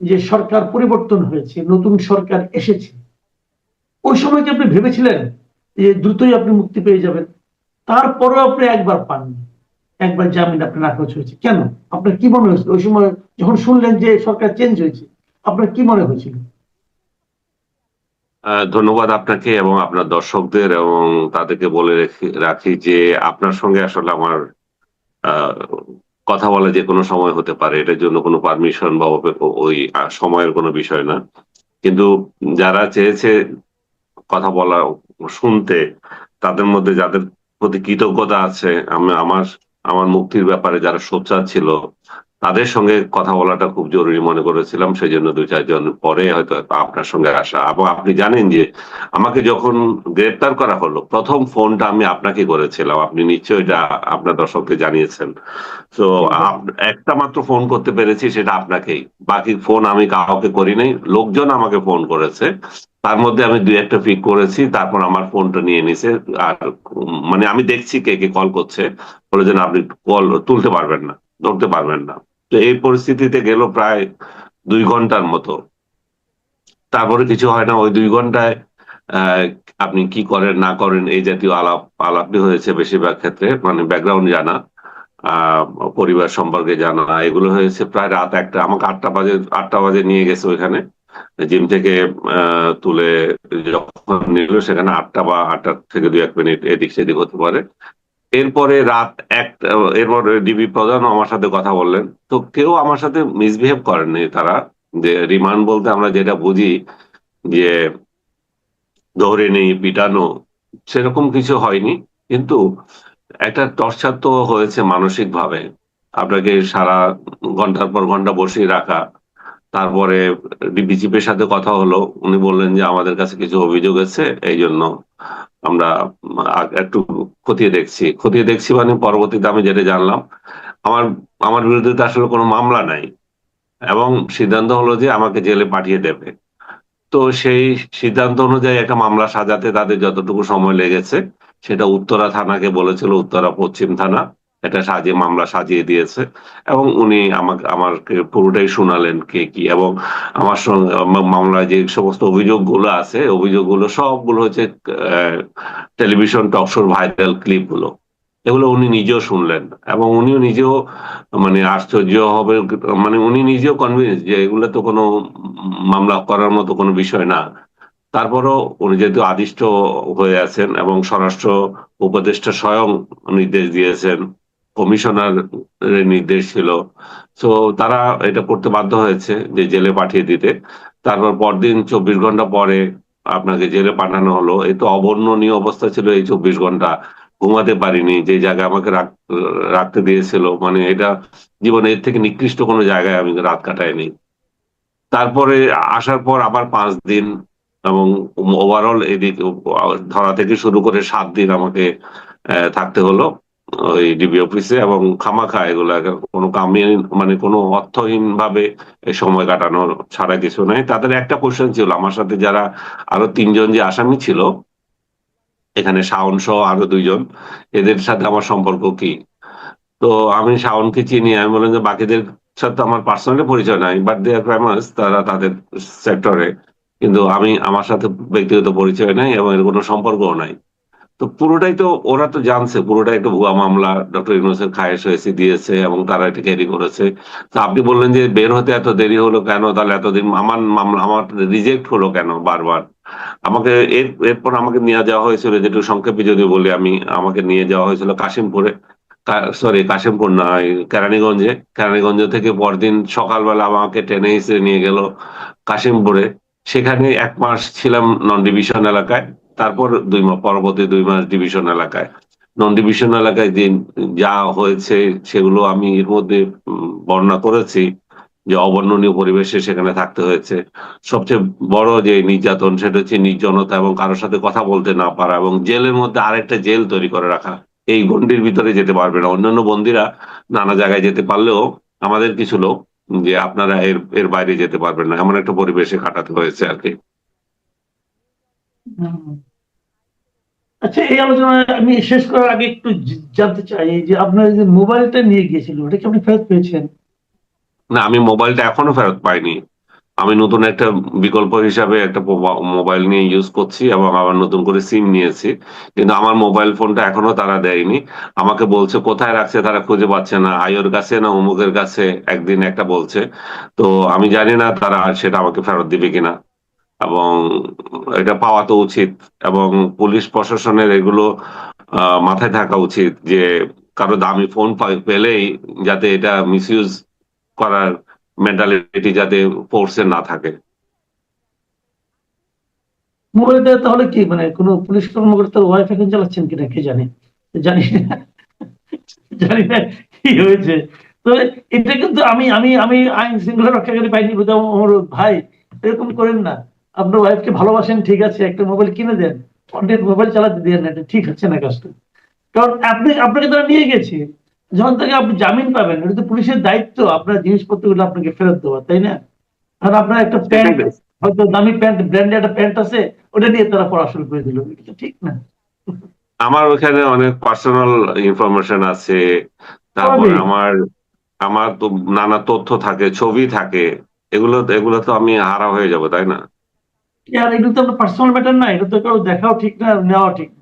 যে সরকার পরিবর্তন হয়েছে, নতুন সরকার এসেছে, ওই সময় কি আপনি ভেবেছিলেন যে দ্রুতই আপনি মুক্তি পেয়ে যাবেন? তারপরেও আপনি একবার পাননি, একবার জামিন আপনি নাকচ হয়েছে কেন? আপনার কি মনে হয়েছিল ওই সময় যখন শুনলেন যে সরকার চেঞ্জ হয়েছে? আপনার কি মনে হয়েছিল? ধন্যবাদ আপনাকে এবং আপনার দর্শকদের, এবং তাদেরকে বলে রাখি যে আপনার সঙ্গে আসলে আমার আহ, কথা বলা যে কোনো সময় হতে পারে, এটার জন্য কোনো পারমিশন বা ওই সময়ের কোনো বিষয় না। কিন্তু যারা চেয়েছে কথা বলা, শুনতে, তাদের মধ্যে যাদের প্রতি কৃতজ্ঞতা আছে, আমি আমার আমার মুক্তির ব্যাপারে যারা সোচ্চার ছিল, তাদের সঙ্গে কথা বলাটা খুব জরুরি মনে করেছিলাম। সেই জন্য 2-4 জন পরে হয়তো আপনার সঙ্গে আসা। এবং আপনি জানেন যে আমাকে যখন গ্রেপ্তার করা হলো, প্রথম ফোনটা আমি আপনাকে করেছিলাম, আপনি নিশ্চয়ই এটা আপনার দর্শককে জানিয়েছেন। তো একটা মাত্র ফোন করতে পেরেছি, সেটা আপনাকেই। বাকি ফোন আমি কাউকে করি নাই, লোকজন আমাকে ফোন করেছে। তার মধ্যে আমি 2-1টা পিক করেছি, তারপর আমার ফোনটা নিয়ে নিছে। আর মানে আমি দেখছি কে কে কল করছে, বলে যে না, আপনি কল তুলতে পারবেন না, ধরতে পারবেন না। তো এই পরিস্থিতিতে গেল প্রায় 2 ঘন্টার মতো। তারপরে কিছু হয় না, ওই 2 ঘন্টায় আহ, আপনি কি করেন না করেন এই জাতীয় আলাপই হয়েছে বেশিরভাগ ক্ষেত্রে, মানে ব্যাকগ্রাউন্ড জানা, আহ পরিবার সম্পর্কে জানা, এগুলো হয়েছে প্রায় রাত 1টা। আমাকে 8টা বাজে নিয়ে গেছে ওইখানে, জিম থেকে তুলে যখন নিল, সেখানে 8টা বা 8টা থেকে 2-1 মিনিট এদিক সেদিক হতে পারে। এরপরে রাত 1টা, এরপর ডিবি প্রধান আমার সাথে কথা বললেন। তো কেউ আমার সাথে মিসবিহেভ করেননি তারা। যে রিমান্ড বলতে আমরা যেটা বুঝি, যে ধরে নেই, পিটানো, সেরকম কিছু হয়নি। কিন্তু একটা টর্চার তো হয়েছে মানসিক ভাবে। আপনাকে সারা ঘন্টার পর ঘন্টা বসিয়ে রাখা। তারপরে ডিবি চিফের সাথে কথা হলো, উনি বললেন যে আমাদের কাছে কিছু অভিযোগ আছে, এই জন্য আমরা একটু খতিয়ে দেখছি মানে পরবর্তীতে আমি যেটা জানলাম, আমার আমার বিরুদ্ধে তো আসলে কোনো মামলা নাই, এবং সিদ্ধান্ত হলো যে আমাকে জেলে পাঠিয়ে দেবে। তো সেই সিদ্ধান্ত অনুযায়ী একটা মামলা সাজাতে তাদের যতটুকু সময় লেগেছে, সেটা উত্তরা থানাকে বলেছিল, উত্তরা পশ্চিম থানা এটা মামলা সাজিয়ে দিয়েছে। এবং উনি আমাকে পুরোটাই শুনালেন কে কি, এবং আমার সঙ্গে মামলায় যে সমস্ত অভিযোগগুলো আছে, অভিযোগগুলো সবগুলো হচ্ছে টেলিভিশন টকশোর ভাইরাল ক্লিপ গুলো। এগুলো উনি নিজেও শুনলেন, এবং উনিও নিজেও মানে আশ্চর্য হবে, মানে উনি নিজেও কনভিন্স যে এগুলো তো কোনো মামলা করার মতো কোনো বিষয় না। তারপরও উনি যেহেতু আদিষ্ট হয়ে আছেন, এবং স্বরাষ্ট্র উপদেষ্টা স্বয়ং নির্দেশ দিয়েছেন, কমিশনার নির্দেশ ছিল, তো তারা এটা করতে বাধ্য হয়েছে যে জেলে পাঠিয়ে দিতে। তারপর পরদিন 24 ঘন্টা পরে আপনাকে জেলে পাঠানো হলো। এ তো অবর্ণনীয় অবস্থা ছিল, এই 24 ঘন্টা ঘুমাতে পারিনি, যে জায়গায় আমাকে রাখতে দিয়েছিল, মানে এটা জীবনে এর থেকে নিকৃষ্ট কোনো জায়গায় আমি রাত কাটাইনি। তারপরে আসার পর আবার 5 দিন, এবং ওভারঅল এদিক ধরা থেকে শুরু করে 7 দিন আমাকে থাকতে হলো ওই ডিবি অফিসে। এবং খামাখা এগুলা কোনো কামে, মানে কোনো অর্থহীন ভাবে এই সময় কাটানোর ছাড়া কিছু নাই। তাদের একটা কোশ্চেন ছিল আমার সাথে, যারা আরো 3জন যে আসামি ছিল এখানে, শাওন সহ আরো 2জন, এদের সাথে আমার সম্পর্ক কি। তো আমি শাওনকে চিনি, আমি বললাম যে বাকিদের সাথে আমার পার্সোনালি পরিচয় নাই, বাট দে আর ফেমাস, তারা তাদের সেক্টরে, কিন্তু আমার সাথে ব্যক্তিগত পরিচয় নাই এবং এর কোনো সম্পর্কও নাই। তো পুরোটাই তো ওরা তো জানছে, পুরোটাই একটা ভুয়া মামলা, ডক্টর ইউনূসের খায়েশ হয়েছে দিয়েছে, এবং তারা এটা ক্যারি করেছে। তো আপনি বললেন যে বের হতে এত দেরি হলো কেন, তাহলে এতদিন আমার মামলা আমার রিজেক্ট হলো কেন বারবার। আমাকে এরপর আমাকে নিয়ে যাওয়া হয়েছিল, যেটু সংক্ষেপে যদি বলি আমি, আমাকে নিয়ে যাওয়া হয়েছিল কাশিমপুরে, সরি কাশিমপুর না, এই কেরানীগঞ্জে। কেরানীগঞ্জ থেকে পরদিন সকালবেলা আমাকে টেনে হিসেবে নিয়ে গেল কাশিমপুরে। সেখানে 1 মাস ছিলাম নন ডিভিশন এলাকায়। তারপর 2 মাস, পরবর্তী 2 মাস ডিভিশন এলাকায়। নন ডিভিশন এলাকায় দিন যা হয়েছে সেগুলো আমি এর মধ্যে বর্ণনা করেছি, যে অবর্ণনীয় পরিবেশে সেখানে থাকতে হয়েছে। সবচেয়ে বড় যে নির্যাতন, সেটা হচ্ছে নির্জনতা এবং কারোর সাথে কথা বলতে না পারা, এবং জেলের মধ্যে আরেকটা জেল তৈরি করে রাখা। এই গণ্ডির ভিতরে যেতে পারবে না। অন্যান্য বন্দীরা নানা জায়গায় যেতে পারলেও আমাদের কিছু লোক, যে আপনারা এর এর বাইরে যেতে পারবেন না, এমন একটা পরিবেশে কাটাতে হয়েছে আর কি। হুম। আচ্ছা, এই আলোচনা আমি শেষ করার আগে একটু জানতে চাই, এই যে আপনার যে মোবাইলটা নিয়ে গিয়েছিল ওটা কি আপনি ফেরত পেয়েছেন? না, আমি মোবাইলটা এখনো ফেরত পাইনি। আমি নতুন একটা বিকল্প হিসাবে একটা মোবাইল নিয়ে ইউজ করছি এবং আবার নতুন করে সিম নিয়েছি, কিন্তু আমার মোবাইল ফোনটা এখনো তারা দেয়নি। আমাকে বলছে কোথায় রাখছে তারা খুঁজে পাচ্ছে না, আইওর কাছে না অমুকের কাছে, একদিন একটা বলছে। তো আমি জানি না তারা সেটা আমাকে ফেরত দিবে কিনা, এবং এটা পাওয়া তো উচিত। এবং পুলিশ প্রশাসনের এগুলো মাথায় থাকা উচিত যে কারো দামি ফোন পেলেই যাতে এটা মিসইউজ করার মেন্টালিটি যাতে ফোর্সে না থাকে। মোবাইলটা তাহলে কি মানে কোনো পুলিশ কর্মকর্তার ওয়াইফ এখন চালাচ্ছেন কিনা কে জানে, জানি না, জানি না কি হয়েছে। তো এটা কিন্তু আমি আমি আমি আইন শৃঙ্খলা রক্ষাকারী বাহিনী বোধহয় আমার ভাই, এরকম করেন না। আপনার ওয়াইফকে ভালোবাসেন ঠিক আছে, একটা মোবাইল কিনে দেন, অনেক মোবাইল চালাতে দিয়ে না, এটা ঠিক হচ্ছে না কাজটা। কারণ আপনাকে তারা নিয়ে গেছে, যখন থেকে আপনি জামিন পাবেন, এটা তো পুলিশের দায়িত্ব আপনার জিনিসপত্রগুলো আপনাকে ফেরত দেওয়া, তাই না? আর আপনার একটা সেটাই প্যান্ট, তো। হয়তো দামি প্যান্ট, ব্র্যান্ডেড একটা প্যান্ট আছে, ওটা নিয়ে তারা পড়াশোনা করে দিল, এটা তো ঠিক না। আমার ওখানে অনেক পার্সোনাল ইনফরমেশন আছে, তারপরে স্বাভাবিক। আমার আমার তো নানা তথ্য থাকে, ছবি থাকে, এগুলো এগুলো তো আমি হারা হয়ে যাব, তাই না? আর এগুলো তো আপনার পার্সোনাল ম্যাটার না, এটা তো কারো দেখাও ঠিক না, নেওয়া ঠিক না।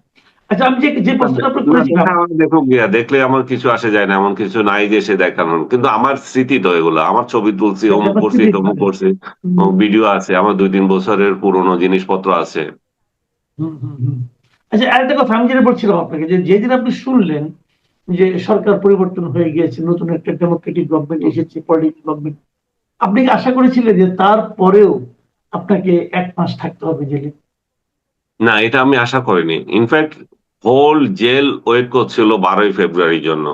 আচ্ছা, আমি যে যে প্রশ্নটা আপনাকে না, করেছিলাম, দেখা আমার দেখুক গিয়া, দেখলে আমার কিছু আসে যায় না, এমন কিছু নাই যে সে দেখানোর, কিন্তু আমার স্মৃতি তো এগুলো, আমার ছবি তুলছি, অমুক আপনার করছি স্মৃতি তমুক থাকে। করছি, হুম, ভিডিও আছে, আমার 2-3 বছরের পুরনো জিনিসপত্র আছে। হুম, হুম, হুম। আচ্ছা, আরেকটা কথা আমি যেটা বলছিলাম আপনাকে, যে যেদিন আপনি শুনলেন যে সরকার পরিবর্তন হয়ে গিয়েছে, নতুন একটা ডেমোক্রেটিক গভর্নমেন্ট এসেছে, পলিটিক্যাল গভর্নমেন্ট, আপনি কি আশা করেছিলেন যে তারপরেও আপনাকে 1 মাস থাকতে হবে জেলে? না, এটা আমি আশা করিনি। ইনফ্যাক্ট হোল জেল ওয়েট করছিল 12ই ফেব্রুয়ারির জন্য,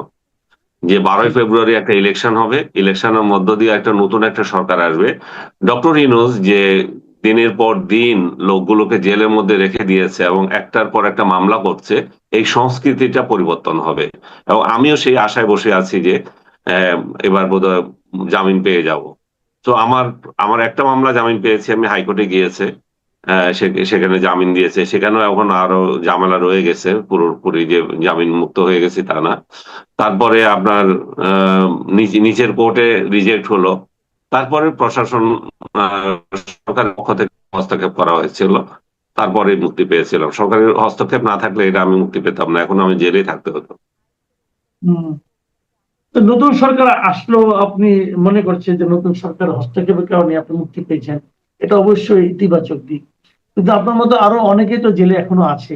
যে 12ই ফেব্রুয়ারি একটা ইলেকশন হবে, ইলেকশনের মধ্য দিয়ে একটা নতুন একটা সরকার আসবে। ডক্টর ইউনূস যে দিনের পর দিন লোকগুলোকে জেলের মধ্যে রেখে দিয়েছে এবং একটার পর একটা মামলা করছে, এই সংস্কৃতিটা পরিবর্তন হবে। এবং আমিও সেই আশায় বসে আছি যে আহ, এবার বোধহয় জামিন পেয়ে যাব। তো আমার আমার একটা মামলা জামিন পেয়েছি, আমি হাইকোর্টে গিয়েছে, সেখানে জামিন দিয়েছে, সেখানেও এখন আরো ঝামেলা রয়ে গেছে, পুরোপুরি যে জামিন মুক্ত হয়ে গেছে তা না। তারপরে আপনার আহ, নিচের কোর্টে রিজেক্ট হলো। তারপরে প্রশাসন, আহ, সরকারের পক্ষ থেকে হস্তক্ষেপ করা হয়েছিল, তারপরে মুক্তি পেয়েছিলাম। সরকারের হস্তক্ষেপ না থাকলে এটা আমি মুক্তি পেতাম না, এখন আমি জেলেই থাকতে হতো। হুম। তো নতুন সরকার আসলো, আপনি মনে করছেন যে নতুন সরকার হস্তক্ষেপের কারণে আপনি মুক্তি পেয়েছেন, এটা অবশ্যই ইতিবাচক দিক। কিন্তু আপনার মতো আরো অনেকেই তো জেলে এখনো আছে।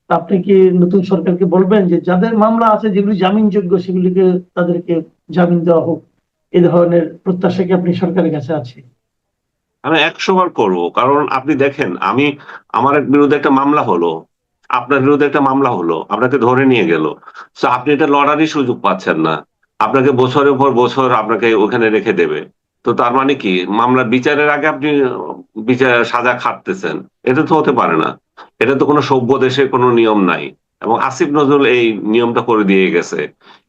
তা আপনি কি নতুন সরকারকে বলবেন যে যাদের মামলা আছে, যেগুলি জামিনযোগ্য, সেগুলিকে তাদেরকে জামিন দেওয়া হোক? এই ধরনের প্রত্যাশা কি আপনি সরকারের কাছে আছে? আমি 100 বার করবো, কারণ আপনি দেখেন, আমার বিরুদ্ধে একটা মামলা হলো, আপনার বিরুদ্ধে একটা মামলা হলো, আপনাকে ধরে নিয়ে গেল, তো আপনি এটা লড়ারই সুযোগ পাচ্ছেন না, আপনাকে বছরের পর বছর আপনাকে ওখানে রেখে দেবে। তো তার মানে কি, মামলার বিচারের আগে আপনি বিচার সাজা খাটতেছেন? এটা তো হতে পারে না। এটা তো কোনো সভ্য দেশের কোনো নিয়ম নাই। এবং আসিফ নজরুল এই নিয়মটা করে দিয়ে গেছে।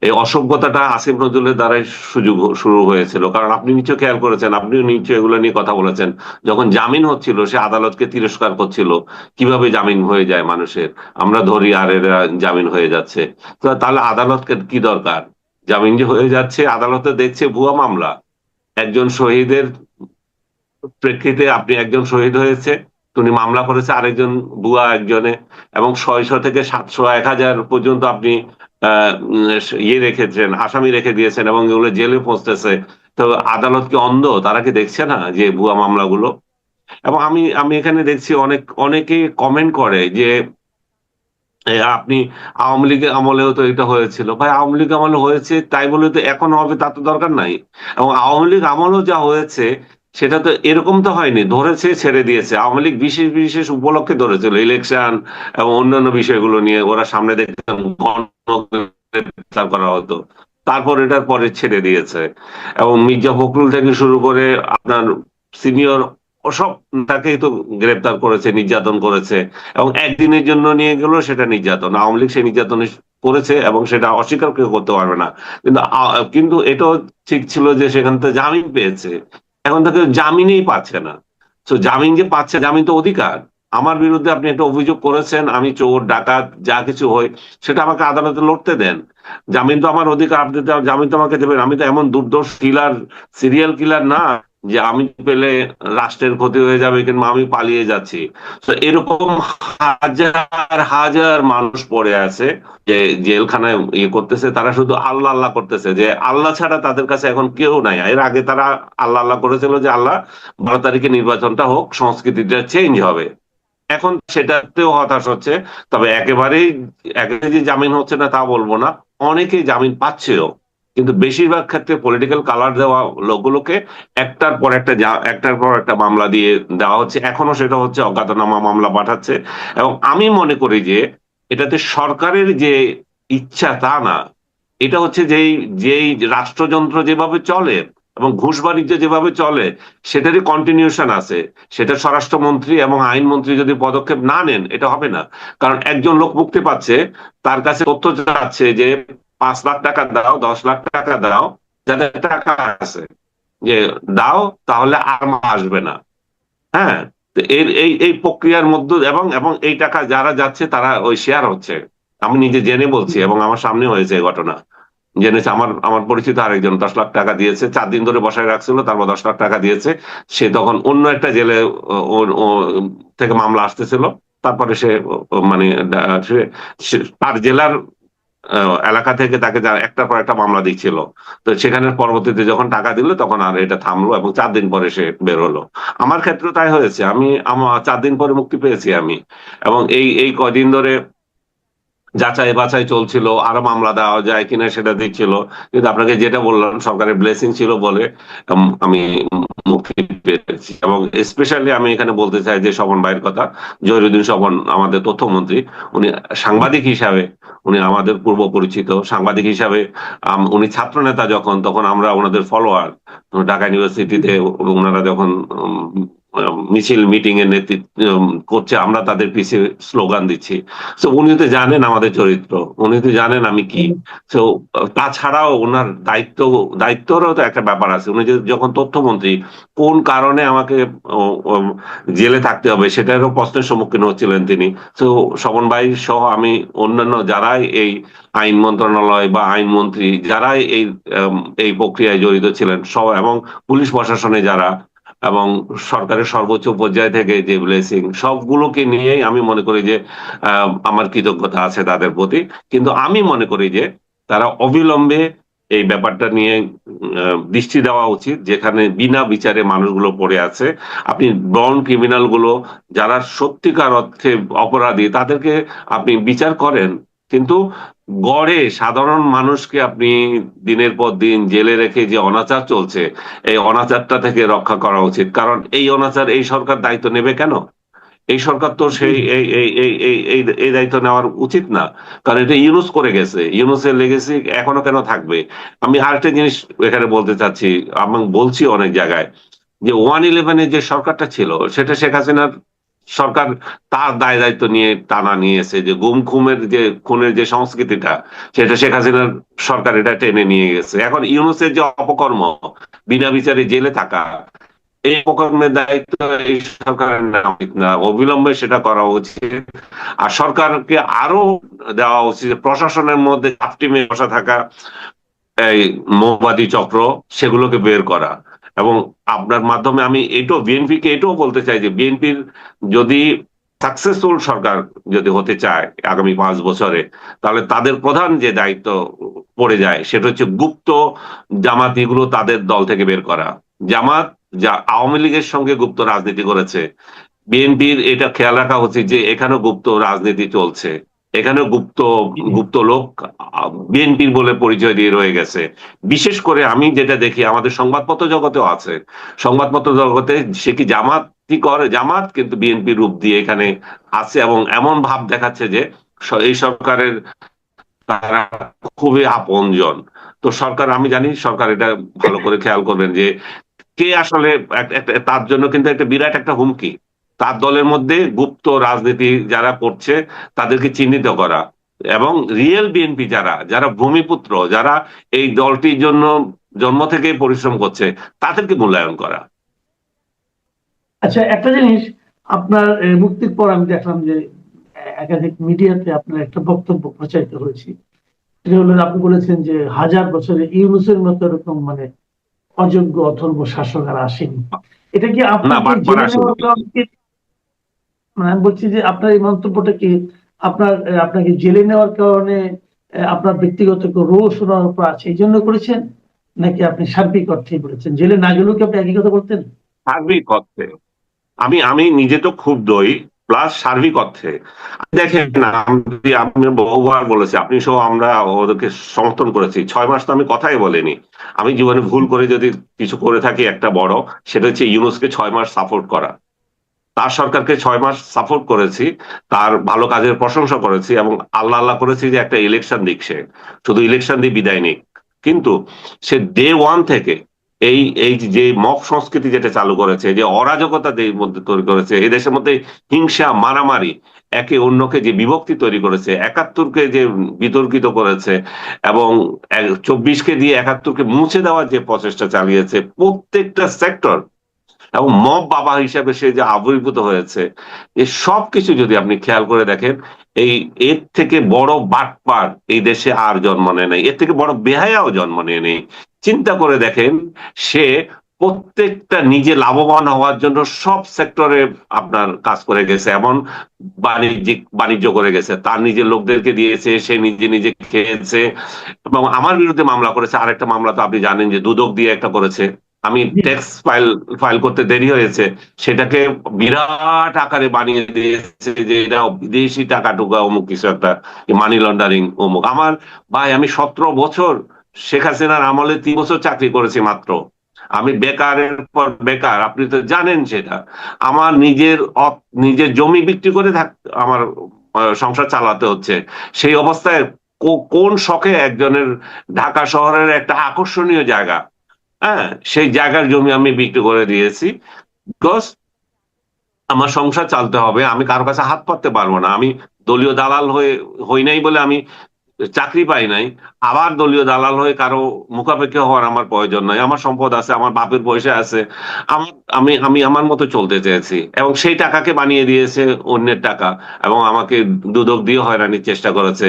এই অসভ্যতাটা আসিফ নজরুলের দ্বারাই সুযোগ শুরু হয়েছিল, কারণ আপনি নিশ্চয় খেয়াল করেছেন, আপনিও নিশ্চয় এগুলো নিয়ে কথা বলেছেন। যখন জামিন হচ্ছিল সে আদালতকে তিরস্কার করছিল, কিভাবে জামিন হয়ে যায় মানুষের, আমরা ধরি আর এরা জামিন হয়ে যাচ্ছে। তো তাহলে আদালতকে কি দরকার? জামিন যে হয়ে যাচ্ছে, আদালতে দেখছে ভুয়া মামলা, একজন শহীদের প্রেক্ষিতে আপনি, একজন শহীদ হয়েছে, উনি মামলা করেছে আরেকজন ভুয়া একজনে, এবং 600 থেকে 700 1000 পর্যন্ত আপনি ইয়ে রেখেছেন, আসামি রেখে দিয়েছেন, এবং এগুলো জেলে পৌঁছতেছে। তো আদালত কি অন্ধ? তারা কি দেখছে না যে ভুয়া মামলাগুলো? এবং আমি আমি এখানে দেখছি অনেকে কমেন্ট করে যে আপনি আওয়ামী লীগের আমলেও তো এটা হয়েছিল। ভাই, আওয়ামী লীগ আমলে হয়েছে তাই বলে তো এখন হবে তা তো দরকার নাই। এবং আওয়ামী লীগ আমলেও যা হয়েছে সেটা তো এরকম তো হয়নি, ধরেছে ছেড়ে দিয়েছে। আওয়ামী লীগ বিশেষ বিশেষ উপলক্ষে ধরেছিল, ইলেকশন এবং অন্যান্য বিষয়গুলো নিয়ে ওরা সামনে দেখতাম গ্রেপ্তার করা হতো, তারপর এটার পরে ছেড়ে দিয়েছে। এবং মির্জা ফখরুল থেকে শুরু করে আপনার সিনিয়র ওসব তাকেই তো গ্রেপ্তার করেছে, নির্যাতন করেছে। এবং একদিনের জন্য নিয়ে গেল, সেটা নির্যাতন, আওয়ামী লীগ সেই নির্যাতন করেছে এবং সেটা অস্বীকার কেউ করতে পারবে না। কিন্তু কিন্তু এটাও ঠিক ছিল যে সেখান থেকে জামিন পেয়েছে, এখন তাকে জামিনই পাচ্ছে না। তো জামিন যে পাচ্ছে, জামিন তো অধিকার। আমার বিরুদ্ধে আপনি একটা অভিযোগ করেছেন, আমি চোর ডাকাত যা কিছু হই, সেটা আমাকে আদালতে লড়তে দেন। জামিন তো আমার অধিকার, আপনি তো জামিন তো আমাকে দেবেন। আমি তো এমন দুর্দর্শ কিলার, সিরিয়াল কিলার না যে আমি পেলে রাষ্ট্রের ক্ষতি হয়ে যাবে কিংবা আমি পালিয়ে যাচ্ছি। তো এরকম হাজার হাজার মানুষ পড়ে আছে যে জেলখানায় ইয়ে করতেছে, তারা শুধু আল্লাহ আল্লাহ করতেছে, যে আল্লাহ ছাড়া তাদের কাছে এখন কেউ নাই। এর আগে তারা আল্লাহ আল্লাহ করেছিল যে আল্লাহ 12 তারিখে নির্বাচনটা হোক, সংস্কৃতিটা চেঞ্জ হবে। এখন সেটাতেও হতাশ হচ্ছে। তবে একেবারেই যে জামিন হচ্ছে না তা বলবো না, অনেকেই জামিন পাচ্ছেও, কিন্তু বেশিরভাগ ক্ষেত্রে পলিটিক্যাল কালার দেওয়া লোকগুলোকে একটার পর একটা মামলা দিয়ে দেওয়া হচ্ছে। এখনো সেটা হচ্ছে, অজ্ঞাতনামা মামলা পাঠাচ্ছে। এবং আমি মনে করি যে এটাতে সরকারের যে ইচ্ছা তা না, এটা হচ্ছে যেই যেই রাষ্ট্রযন্ত্র যেভাবে চলে এবং ঘুষ বাণিজ্য যেভাবে চলে সেটারই কন্টিনিউশন আছে। সেটা স্বরাষ্ট্রমন্ত্রী এবং আইনমন্ত্রী যদি পদক্ষেপ না নেন এটা হবে না। কারণ একজন লোক মুক্তি পাচ্ছে, তার কাছে তথ্য যাচ্ছে যে 5 লাখ টাকা দাও, 10 লাখ টাকা দাও, যাদের টাকা আছে, যে দাও তাহলে আর আসবে না। হ্যাঁ, তো এর এই এই প্রক্রিয়ার মধ্যে এবং এবং এই টাকা যারা যাচ্ছে তারা ওই শেয়ার হচ্ছে। আমি নিজে জেনে বলছি এবং আমার সামনে হয়েছে এই ঘটনা। জেনেছে, আমার আমার পরিচিত আরেকজন 10 লাখ টাকা দিয়েছে, 4 দিন ধরে বসায় রাখছিল, তারপর 10 লাখ টাকা দিয়েছে। সে তখন অন্য একটা জেলে ও থেকে মামলা আসতেছিল। তারপরে সে মানে তার জেলার এলাকা থেকে তাকে একটার পর একটা মামলা দিচ্ছিল। তো সেখানে পরবর্তীতে যখন টাকা দিল তখন আর এটা থামলো এবং 4 দিন পরে সে বের হলো। আমার ক্ষেত্রে তাই হয়েছে, আমার 4 দিন পরে মুক্তি পেয়েছি আমি। এবং এই এই কয়দিন ধরে যাচাই বাছাই চলছিল, আরো মামলা দেওয়া যায় কিনা সেটা দেখছিল। কিন্তু আপনাকে যেটা বললাম, সরকারের ব্লেসিং ছিল বলে আমি মুক্তি পেয়েছি। এবং স্পেশালি আমি এখানে বলতে চাই যে স্বপন ভাইয়ের কথা, জহিরুদ্দিন স্বপন আমাদের তথ্যমন্ত্রী, উনি সাংবাদিক হিসাবে, উনি আমাদের পূর্ব পরিচিত সাংবাদিক হিসাবে। উনি ছাত্র নেতা যখন, তখন আমরা ওনাদের ফলোয়ার। ঢাকা ইউনিভার্সিটিতে ওনারা যখন মিছিল মিটিং এর নেতৃত্ব করছে, আমরা তাদের পিছিয়ে স্লোগান দিচ্ছি। তো উনি তো জানেন আমাদের চরিত্র, উনি তো জানেন আমি কি। তো তাছাড়াও ওনার দায়িত্বরও তো একটা ব্যাপার আছে। উনি যখন তথ্যমন্ত্রী, কোন কারণে আমাকে ও, ও, জেলে থাকতে হবে সেটারও প্রশ্নের সম্মুখীন হচ্ছিলেন তিনি। তো স্বপন ভাই সহ আমি, অন্যান্য যারাই এই আইন মন্ত্রণালয় বা আইনমন্ত্রী যারাই এই প্রক্রিয়ায় জড়িত ছিলেন সব, এবং পুলিশ প্রশাসনে যারা, এবং সরকারের সর্বোচ্চ পর্যায় থেকে যে ব্লেসিং, সবগুলোকে নিয়েই আমি মনে করি যে আমার কৃতজ্ঞতা আছে তাদের প্রতি। কিন্তু আমি মনে করি যে তারা অবিলম্বে এই ব্যাপারটা নিয়ে দৃষ্টি দেওয়া উচিত। যেখানে বিনা বিচারে মানুষগুলো পড়ে আছে, আপনি বর্ন ক্রিমিনাল গুলো, যারা সত্যিকার অর্থে অপরাধী, তাদেরকে আপনি বিচার করেন। কিন্তু গড়ে সাধারণ মানুষকে আপনি দিনের পর দিন জেলে রেখে যে অনাচার চলছে, এই অনাচারটা থেকে রক্ষা করা উচিত। কারণ এই অনাচার এই সরকার দায়িত্ব নেবে কেন? এই সরকার তো সেই এই দায়িত্ব নেওয়ার উচিত না। কারণ এটা ইউনুস করে গেছে, ইউনুসের লেগেসি এখনো কেন থাকবে? আমি আরেকটা জিনিস এখানে বলতে চাচ্ছি, আমি বলছি অনেক জায়গায়, যে 1/11 যে সরকারটা ছিল সেটা শেখ হাসিনার সরকার তার দায় দায়িত্ব নিয়ে টানা নিয়েছে। যে গুম খুমের যে খুনের যে সংস্কৃতিটা, সেটা শেখ হাসিনার সরকার এটা টেনে নিয়ে গেছে। এখন ইউনুসের যে অপকর্ম, বিনা বিচারে জেলে থাকা, এই অপকর্মের দায়িত্ব এই সরকারের নেওয়া উচিত না, অবিলম্বে সেটা করা উচিত। আর সরকারকে আরো দেওয়া উচিত প্রশাসনের মধ্যে চাপটি মেয়ে বসা থাকা এই মৌবাদী চক্র, সেগুলোকে বের করা। এবং আপনার মাধ্যমে আমি বিএনপি কে এটাও বলতে চাই যে বিএনপির যদি সাকসেসফুল সরকার যদি হতে চায় আগামী 5 বছরে, তাহলে তাদের প্রধান যে দায়িত্ব পড়ে যায় সেটা হচ্ছে গুপ্ত জামাতিগুলো তাদের দল থেকে বের করা। জামাত যা আওয়ামী লীগের সঙ্গে গুপ্ত রাজনীতি করেছে, বিএনপির এটা খেয়াল রাখা উচিত যে এখানেও গুপ্ত রাজনীতি চলছে। এখানে গুপ্ত গুপ্ত লোক বিএনপির বলে পরিচয় দিয়ে রয়ে গেছে। বিশেষ করে আমি যেটা দেখি আমাদের সংবাদপত্র জগতেও আছে, সংবাদপত্র জগতে সে কি জামাতই করে, জামাত কিন্তু বিএনপি রূপ দিয়ে এখানে আছে এবং এমন ভাব দেখাচ্ছে যে এই সরকারের তারা খুবই আপনজন। তো সরকার, আমি জানি সরকার এটা ভালো করে খেয়াল করবেন যে কে আসলে তার জন্য কিন্তু একটা বিরাট একটা হুমকি। তার দলের মধ্যে গুপ্ত রাজনীতি যারা করছে তাদেরকে চিহ্নিত করা, এবং রিয়েল বিএনপি যারা, যারা ভূমিপুত্র, যারা এই দলটির জন্য জন্ম থেকে পরিশ্রম করছে, তাদেরকে মূল্যায়ন করা। আচ্ছা, একটা জিনিস, আপনার মুক্তির পর আমি দেখলাম যে একাধিক মিডিয়াতে আপনার একটা বক্তব্য প্রচারিত হয়েছে। সেটা হলো আপনি বলেছেন যে 1000 বছরে ইউনুসের মতো এরকম মানে অযোগ্য অথর্ব শাসক আর আসেনি। এটা কি না, আপনাকে বাটপার জেলে আসেনি। নেওয়ার কারণে, মানে আমি বলছি যে আপনার এই মন্তব্যটা কি আপনাকে জেলে নেওয়ার কারণে আপনার ব্যক্তিগত রোষ ওনার উপর আছে এই জন্য করেছেন, নাকি আপনি সার্বিক অর্থেই বলেছেন? জেলে না গেলেও কি আপনি একই কথা বলতেন? সার্বিক অর্থে আমি আমি নিজে তো ক্ষুব্ধই, প্লাস সার্বিক অর্থে দেখেন, আমি বহুবার বলেছি, আপনি সহ আমরা ওদেরকে সমর্থন করেছি। 6 মাস তো আমি কথাই বলিনি। আমি জীবনে ভুল করে যদি কিছু করে থাকি একটা বড়, সেটা হচ্ছে ইউনূসকে 6 মাস সাপোর্ট করা। তার সরকারকে 6 মাস সাপোর্ট করেছি, তার ভালো কাজের প্রশংসা করেছি এবং আল্লাহ আল্লাহ করেছি যে একটা ইলেকশন দিক, সে শুধু ইলেকশন দিয়ে বিদায় নিক। কিন্তু সে ডে ওয়ান থেকে এই এই যে মব সংস্কৃতি যেটা চালু করেছে, যে অরাজকতা দেশের মধ্যে তৈরি করেছে, এই দেশের মধ্যে হিংসা মারামারি, একে অন্যকে যে বিভক্তি তৈরি করেছে, 71কে যে বিতর্কিত করেছে এবং 24কে দিয়ে 71কে মুছে দেওয়ার যে প্রচেষ্টা চালিয়েছে, প্রত্যেকটা সেক্টর এবং মব বাবা হিসাবে সে যে আবির্ভূত হয়েছে, এই সব কিছু যদি আপনি খেয়াল করে দেখেন, এই এর থেকে বড় বাটপার এই দেশে আর জন্ম নেয় নাই, এর থেকে বড় বেহায়াও জন্ম নেয় নেই। চিন্তা করে দেখেন, সে প্রত্যেকটা নিজে লাভবান হওয়ার জন্য সব সেক্টরে আপনার কাজ করে গেছে, এমন বাণিজ্য করে গেছে, তার নিজের লোকদেরকে দিয়েছে, সে নিজে নিজে খেয়েছে এবং আমার বিরুদ্ধে মামলা করেছে। আরেকটা মামলা তো আপনি জানেন যে দুদক দিয়ে একটা করেছে। আমি জি। ট্যাক্স ফাইল ফাইল করতে দেরি হয়েছে, সেটাকে বিরাট আকারে বানিয়ে দিয়েছে যে এটা বিদেশি টাকা টুকা অমুক কিছু একটা, মানি লন্ডারিং অমুক। আমার ভাই, আমি 17 বছর শেখ হাসিনার আমলে 3 বছর চাকরি করেছি মাত্র। আমি বেকারের পর বেকার, আপনি তো জানেন সেটা। আমার নিজের জমি বিক্রি করে আমার সংসার চালাতে হচ্ছে। সেই অবস্থায় কোন শখে একজনের ঢাকা শহরের একটা আকর্ষণীয় জায়গা, হ্যাঁ, সেই জায়গার জমি আমি বিক্রি করে দিয়েছি। বিকজ আমার সংসার চালতে হবে, আমি কারো কাছে হাত পাততে পারবো না। আমি দলীয় দালাল হই নাই বলে আমি চাকরি পাই নাই। আবার দলীয় দালাল হয়ে কারো মুখাপেক্ষি হওয়ার আমার প্রয়োজন নাই। আমার সম্পদ আছে, আমার বাপের পয়সা আছে। আমার আমি আমি আমার মতো চলতে চেয়েছি এবং সেই টাকাকে বানিয়ে দিয়েছে অন্যের টাকা এবং আমাকে দুদক দিয়ে হয়রানির চেষ্টা করেছে।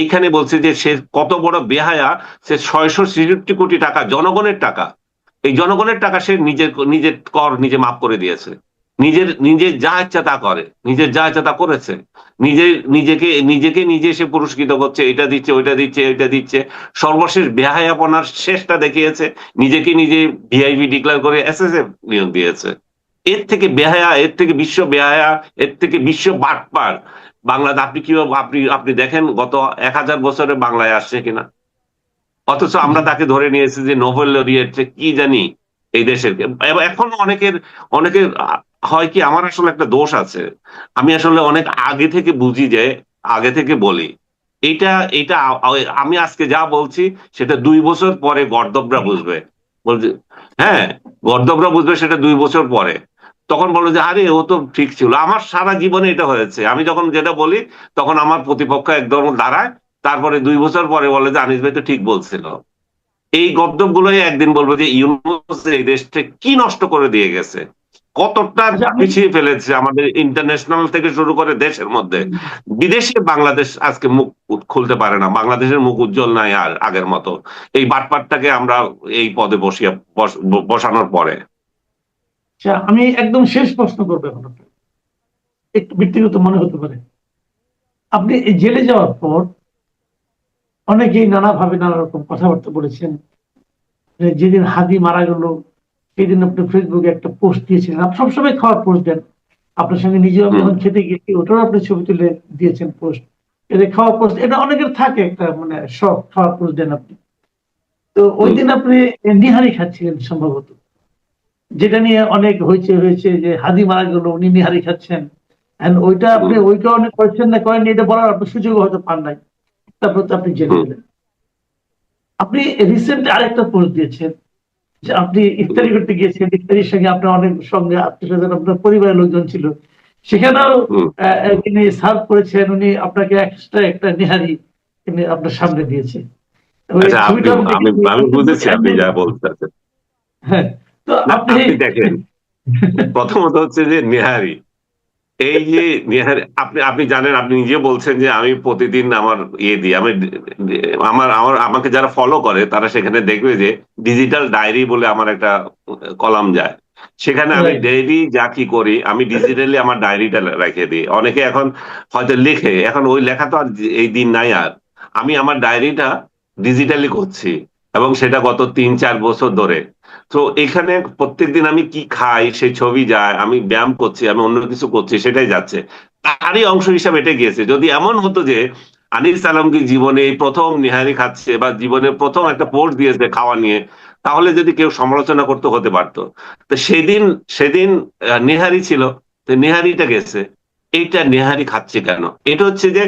এইখানে বলছে যে সে কত বড় বেহায়া। সে 666 কোটি টাকা জনগণের টাকা, এই জনগণের টাকা সে নিজের নিজের কর নিজে মাফ করে দিয়েছে। নিজের যা ইচ্ছা তা করে, নিজের যা ইচ্ছা তা করেছে। নিজেকে নিজে সে পুরস্কৃত করছে, এটা দিচ্ছে ওইটা দিচ্ছে এটা দিচ্ছে। সর্বশেষ বেহায়াপনার শেষটা দেখিয়েছে, নিজেকে নিজে ভিআইপি ডিক্লেয়ার করে এসএসএফ নিয়োগ দিয়েছে। এর থেকে বেহায়া, এর থেকে বিশ্ব বেহায়া, এর থেকে বিশ্ব বাটপার বাংলাদেশ আপনি কিভাবে আপনি দেখেন গত 1000 বছরে বাংলায় আসছে কিনা। অথচ আমরা জি। তাকে ধরে নিয়েছি যে নোবেল লরিয়েট, কি জানি এই দেশের। এখন অনেকের হয় কি, আমার আসলে একটা দোষ আছে, আমি আসলে অনেক আগে থেকে বুঝি, যে আগে থেকে বলি। এটা এটা আমি আজকে যা বলছি সেটা 2 বছর পরে গর্দভরা বুঝবে। বলছে, হ্যাঁ, গর্দভরা বুঝবে সেটা 2 বছর পরে। তখন বললো যে আরে ও তো ঠিক ছিল। আমার সারা জীবনে এটা হয়েছে, আমি যখন যেটা বলি তখন আমার প্রতিপক্ষ একদম দাঁড়ায়, তারপরে 2 বছর পরে বলে যে আনিস ভাই তো ঠিক বলছিল। এই গদ্দপ গুলোই একদিন বলবো যে ইউনূস এই দেশটা কি নষ্ট করে দিয়ে গেছে, কতটা আচ্ছা, আমি পিছিয়ে ফেলেছে আমাদের ইন্টারন্যাশনাল থেকে শুরু করে দেশের মধ্যে। বিদেশে বাংলাদেশ আজকে মুখ খুলতে পারে না, বাংলাদেশের মুখ উজ্জ্বল নাই আর আগের মতো, এই বাটপাটটাকে আমরা এই পদে বসানোর পরে। আচ্ছা, আমি একদম শেষ প্রশ্ন করবো এখন আপনাকে। একটু ব্যক্তিগত মনে হতে পারে। আপনি এই জেলে যাওয়ার পর অনেকেই নানাভাবে নানা রকম কথাবার্তা বলেছেন। যেদিন হাদি মারা গেল সেদিন আপনি ফেসবুকে একটা পোস্ট দিয়েছিলেন, আপনি সবসময় খাওয়ার পোস্ট দেন। আপনার সঙ্গে নিজেও আমি হুম যখন খেতে গেছি ওটাও আপনি ছবি তুলে দিয়েছেন পোস্ট। এটা খাওয়ার পোস্ট, এটা অনেকের থাকে একটা মানে শখ, খাওয়ার পোস্ট দেন আপনি। তো ওই হুম দিন আপনি নিহারি খাচ্ছিলেন সম্ভবত, যেটা নিয়ে অনেক হয়েছে যে হাদি মারা গেল উনি নিহারি খাচ্ছেন। ওইটা আপনি হুম ওই কারণে করেছেন না করেন এটা বলার আপনি সুযোগ হয়তো পান নাই, তারপর তো আপনি জেলে হুম গেলেন। আপনি রিসেন্ট আরেকটা পোস্ট দিয়েছেন যে আপনি হুম ইফতারি করতে গিয়েছেন, ইফতারির সঙ্গে আপনার অনেক সঙ্গে আত্মীয় স্বজন আপনার পরিবারের লোকজন ছিল, সেখানেও হুম। তিনি সার্ভ করেছেন, উনি আপনাকে এক্সট্রা একটা নেহারি তিনি আপনার সামনে দিয়েছে। ওই আচ্ছা, ছবিটা আমি আমি দেখেছি আমি বুঝেছি আপনি একদম। যা বলতেছেন। হ্যাঁ। তো না, আপনি আপনি দেখেন, প্রথমত হচ্ছে যে নেহারি, এই যে নিহারি, আপনি আপনি জানেন, আপনি নিজে বলছেন যে আমি প্রতিদিন আমার দিই, আমি আমার আমার আমাকে যারা ফলো করে তারা সেখানে দেখবে যে ডিজিটাল ডায়েরি বলে আমার একটা কলাম যায়। সেখানে আমি রাইট। ডেইলি যা কি করি আমি ডিজিটালি আমার ডায়েরিটা রেখে দিই। অনেকে এখন হয়তো লেখে, এখন ওই লেখা তো আর এই দিন নাই আর। আমি আমার ডায়েরিটা ডিজিটালি করছি, এবং সেটা গত ৩-৪ বছর ধরে। তো এখানে প্রত্যেকদিন আমি কি খাই সেই ছবি যায়, আমি ব্যায়াম করছি, আমি অন্য কিছু করছি, সেটাই যাচ্ছে। তারই অংশ হিসাবে এটা গিয়েছে। যদি এমন হতো যে আনিস আলমগীর জীবনে এই প্রথম নিহারি খাচ্ছে বা জীবনে প্রথম একটা পোস্ট দিয়েছে খাওয়া নিয়ে, তাহলে যদি কেউ সমালোচনা করতে হতে পারতো। তো সেদিন সেদিন নেহারি ছিল, তো নেহারিটা গেছে, এইটা নেহারি খাচ্ছে কেন? এটা হচ্ছে যে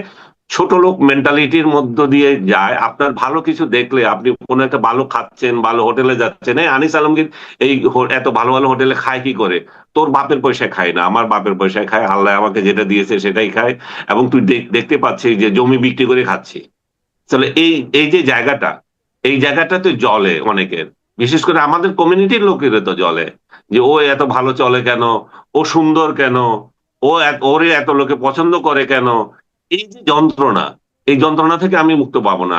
ছোট লোক মেন্টালিটির মধ্য দিয়ে যায়। আপনার ভালো কিছু দেখলে আপনি কোনো একটা ভালো খাচ্ছেন, ভালো হোটেলে যাচ্ছেন, এই আনিস আলমগীর এই এত ভালো ভালো হোটেলে খায় কি করে? তোর বাপের পয়সায় খায় না, আমার বাপের পয়সায় খায়, আল্লাহ আমাকে যেটা দিয়েছে সেটাই খায়, এবং তুই দেখতে পাচ্ছিস যে জমি বিক্রি করে খাচ্ছি। তাহলে এই এই যে জায়গাটা, এই জায়গাটা তো জলে অনেকের, বিশেষ করে আমাদের কমিউনিটির লোকের তো জলে, যে ও এত ভালো চলে কেন, ও সুন্দর কেন, ওরে এত লোকে পছন্দ করে কেন? এই যে যন্ত্রণা, এই যন্ত্রণা থেকে আমি মুক্ত পাবো না।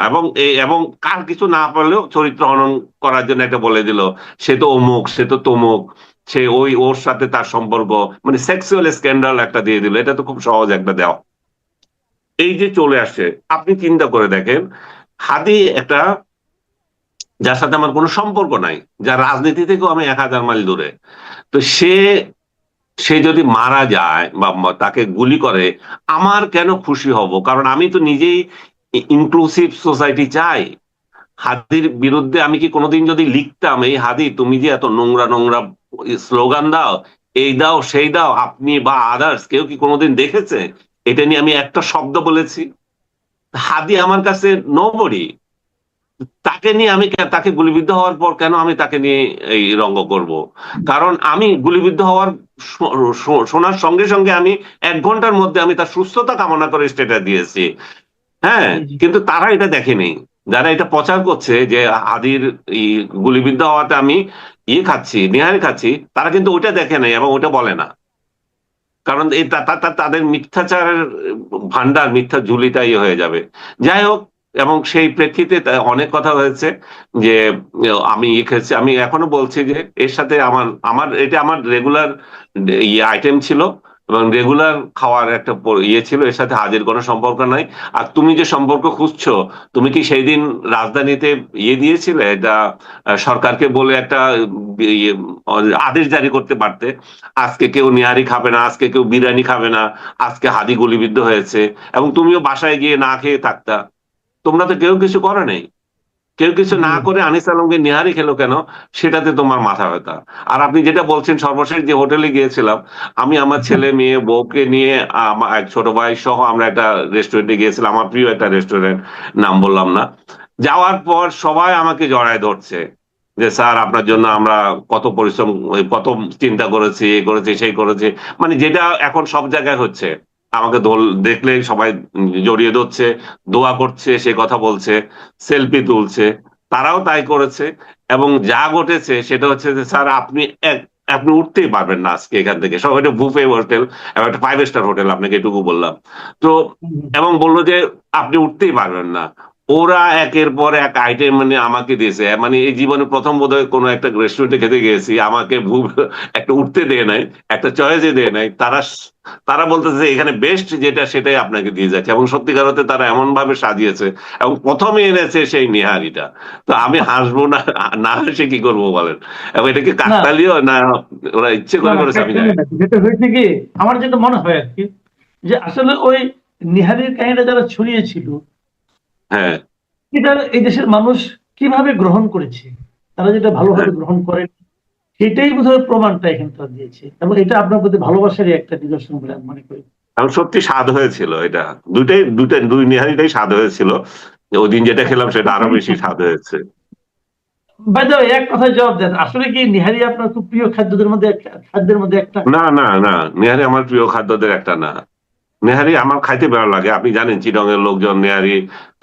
এবং কার কিছু না পারলেও চরিত্র হনন করার জন্য একটা বলে দিল, সে তো অমুক, সে তো তমুক, সে ওর সাথে তার সম্পর্ক, মানে সেক্সুয়াল স্ক্যান্ডাল একটা দিয়ে দিল। এটা তো খুব সহজ একটা দেওয়া। এই যে চলে আসছে, আপনি চিন্তা করে দেখেন, হাদি একটা, যার সাথে আমার কোনো সম্পর্ক নাই, যার রাজনীতি থেকেও আমি ১,০০০ মাইল দূরে, তো সে সে যদি মারা যায় বা তাকে গুলি করে, আমার কেন খুশি হব? কারণ আমি তো নিজেই ইনক্লুসিভ সোসাইটি চাই। হাদির বিরুদ্ধে আমি কি কোনোদিন যদি লিখতাম, এই হাদি তুমি যে এত নোংরা নোংরা স্লোগান দাও, এই দাও সেই দাও, আপনি বা আদার্স কেউ কি কোনোদিন দেখেছে এটা নিয়ে আমি একটা শব্দ বলেছি? হাদি আমার কাছে নোবডি। তাকে নিয়ে আমি তাকে গুলিবিদ্ধ হওয়ার পর কেন আমি তাকে নিয়ে এই রঙ্গ করব? কারণ আমি গুলিবিদ্ধ হওয়ার শোনার সঙ্গে সঙ্গে আমি ১ ঘন্টার মধ্যে আমি তার সুস্থতা কামনা করে স্ট্যাটাস দিয়েছি। হ্যাঁ, জি, জি। কিন্তু তারা এটা দেখেনি। যারা এটা প্রচার করছে যে হাদির এই গুলিবিদ্ধ হওয়াতে আমি খাচ্ছি, নেহারি খাচ্ছি, তারা কিন্তু ওইটা দেখে নাই এবং ওটা বলে না। কারণ এই তাদের মিথ্যাচারের ভান্ডার, মিথ্যা ঝুলিটা হয়ে যাবে। যাই হোক, এবং সেই প্রেক্ষিতে অনেক কথা হয়েছে যে আমি খেয়েছি, আমি এখনো বলছি যে এর সাথে আমার আমার এটা আমার রেগুলার আইটেম ছিল, এবং রেগুলার খাওয়ার একটা ছিল, এর সাথে হাজির কোনো সম্পর্ক নাই। আর তুমি যে সম্পর্ক খুঁজছো, তুমি কি সেই দিন রাজধানীতে দিয়েছিলে এটা, সরকারকে বলে একটা ইয়ে, আদেশ জারি করতে পারতে, আজকে কেউ নিহারি খাবে না, আজকে কেউ বিরিয়ানি খাবে না, আজকে হাদি গুলিবিদ্ধ হয়েছে, এবং তুমিও বাসায় গিয়ে না খেয়ে থাকতা। তোমরা তো কেউ কিছু করে নাই। কেউ কিছু জি। না করে আনিস আলমকে নিহারি খেলো কেন, সেটাতে তোমার মাথা ব্যথা। আর আপনি যেটা বলছেন, সর্বশেষ যে হোটেলে গিয়েছিলাম, আমি আমার ছেলে মেয়ে বউকে নিয়ে, আমার এক ছোট ভাই সহ আমরা একটা রেস্টুরেন্টে গিয়েছিলাম, আমার প্রিয় একটা রেস্টুরেন্ট, নাম বললাম না। যাওয়ার পর সবাই আমাকে জড়ায় ধরছে যে স্যার আপনার জন্য আমরা কত পরিশ্রম, কত চিন্তা করেছি, এ করেছি সেই করেছি, মানে যেটা এখন সব জায়গায় হচ্ছে। আমাকে দেখলে সবাই জড়িয়ে ধরছে, দোয়া করছে, সে কথা বলছে, সেলফি তুলছে। তারাও তাই করেছে, এবং যা ঘটেছে সেটা হচ্ছে যে স্যার আপনি উঠতেই পারবেন না আজকে এখান থেকে। সব একটা বুফে হোটেল এবং একটা 5 স্টার হোটেল, আপনাকে এটুকু বললাম। তো হুম। এবং বললো যে আপনি উঠতেই পারবেন না। ওরা একের পর এক আইটেম মানে আমাকে দিয়েছে, মানে এই জীবনে প্রথম বোধহয় কোনো একটা রেস্টুরেন্টে খেতে গিয়েছি, আমাকে একটা উঠতে দেয় নাই, একটা চয়েসে দেয় নাই। তারা বলতেছে এখানে বেস্ট যেটা সেটাই আপনাকে দিয়ে যাচ্ছে, এবং সত্যিকার অর্থে তারা এমন ভাবে সাজিয়েছে, এবং প্রথমে এনেছে সেই নিহারিটা। তো আমি হাসবো না, না হেসে কি করবো বলেন? এবং এটা কি না, কাকতালীয় না ওরা ইচ্ছে না, করে না, করেছে আমি কাকতালীয় জানি না। না। যেটা হয়েছে কি, আমার যেটা মনে হয় আর কি, যে আসলে ওই নিহারির কাহিনীটা যারা ছড়িয়েছিল, হ্যাঁ, এটা এই দেশের মানুষ কিভাবে গ্রহণ করেছে, তারা যেটা হ্যাঁ, ভালোভাবে গ্রহণ করে, সেটাই বোধহয় প্রমাণটা এখানে তারা দিয়েছে, এবং এটা আপনার প্রতি ভালোবাসারই একটা নিদর্শন বলে আমি মনে করি। এবং সত্যি স্বাদ হয়েছিল এটা। দুই নিহারিটাই স্বাদ হয়েছিল। ওই দিন যেটা খেলাম সেটা আরো বেশি স্বাদ হয়েছে। বাই দ্য ওয়ে, এক কথায় জবাব দেন, আসলে কি নিহারি আপনার খুব প্রিয় খাদ্যের মধ্যে একটা? না, না, না, নিহারি আমার প্রিয় খাদ্যদের একটা না। নেহারি আমার খাইতে ভালো লাগে। আপনি জানেন চিটং এর লোকজন নেহারি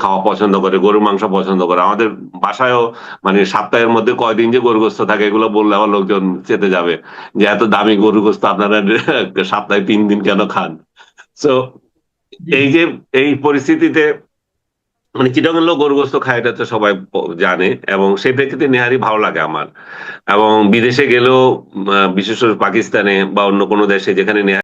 খাওয়া পছন্দ করে, গরুর মাংস পছন্দ করে। আমাদের বাসায়ও মানে সপ্তাহের মধ্যে কয়দিন যে গরু গোস্ত থাকে এগুলো বললে আমার লোকজন চেতে যাবে যে এত দামি গরু গোস্ত আপনারা সপ্তাহে 3 দিন কেন খান। তো জি। এই যে এই পরিস্থিতিতে মানে চিটং এর লোক গরু গোস্ত খায় এটা তো সবাই জানে, এবং সেই প্রেক্ষিতে নেহারি ভালো লাগে আমার। এবং বিদেশে গেলেও বিশেষ করে পাকিস্তানে বা অন্য কোনো দেশে যেখানে নেহারি